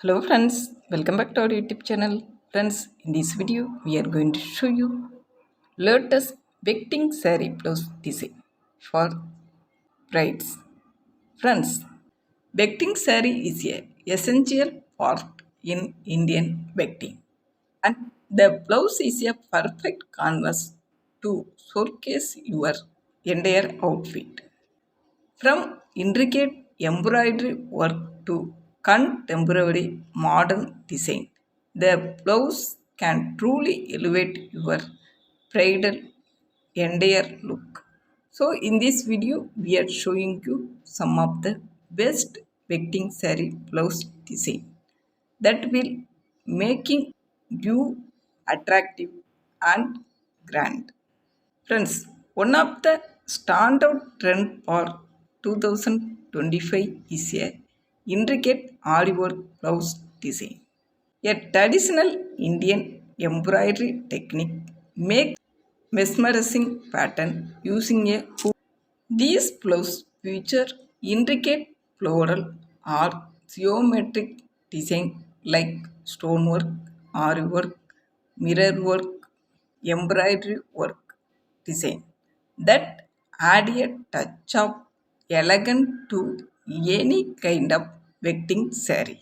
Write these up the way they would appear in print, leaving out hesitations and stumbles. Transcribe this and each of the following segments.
Hello friends, welcome back to our YouTube channel. Friends, in this video we are going to show you latest wedding saree blouse design for brides. Friends, wedding saree is a essential part in Indian wedding, and the blouse is a perfect canvas to showcase your entire outfit. From intricate embroidery work to contemporary modern design, the blouse can truly elevate your bridal entire look. So, in this video, we are showing you some of the best wedding saree blouse design that will making you attractive and grand. Friends, one of the standout trend for 2025 is a intricate aari work blouse design. A traditional Indian embroidery technique makes mesmerizing pattern using a hook. These blouse feature intricate floral or geometric design like stonework, aari work, mirror work, embroidery work design that add a touch of elegance to any kind of wedding saree.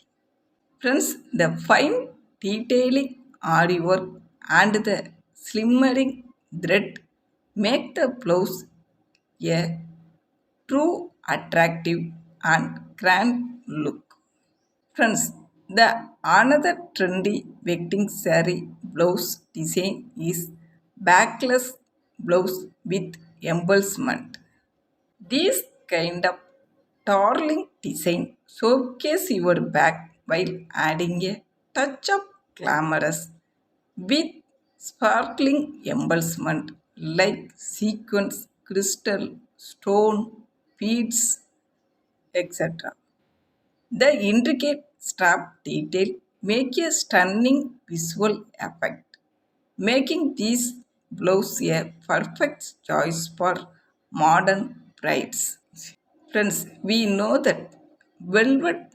Friends, the fine detailing aari work and the slimmering thread make the blouse a true attractive and grand look. Friends, the another trendy wedding saree blouse design is backless blouse with embellishment. These kind of darling design showcase your back while adding a touch of glamorous with sparkling embellishment like sequins, crystal, stone, beads, etc. The intricate strap detail make a stunning visual effect, making these blouse a perfect choice for modern brides. Friends, we know that velvet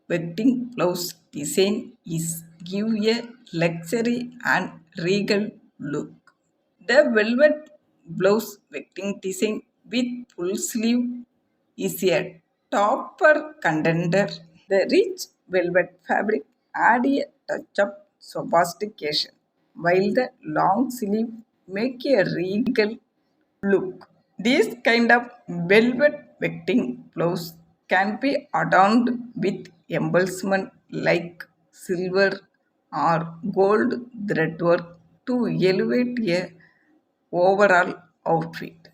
wedding blouse design is give a luxury and regal look. The velvet blouse wedding design with full sleeve is a topper contender. The rich velvet fabric add a touch of sophistication, while the long sleeve make a regal look. This kind of velvet wedding blouse can be adorned with embellishment like silver or gold threadwork to elevate a overall outfit.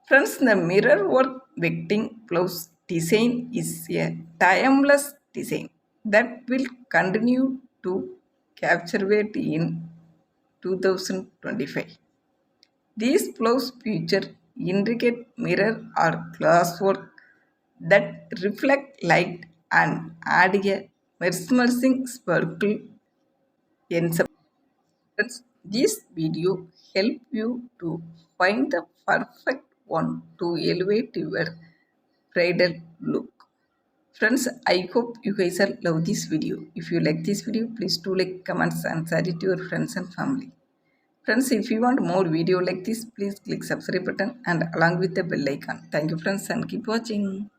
Friends, the mirror work wedding blouse design is a timeless design that will continue to captivate in 2025. These blouse feature intricate mirror or glasswork that reflect light and add a mesmerizing sparkle in some. This video help you to find the perfect one to elevate your bridal look. Friends, I hope you guys are love this video. If you like this video, please do like, comments and share it to your friends and family. Friends, if you want more video like this, please click subscribe button and along with the bell icon. Thank you friends and keep watching.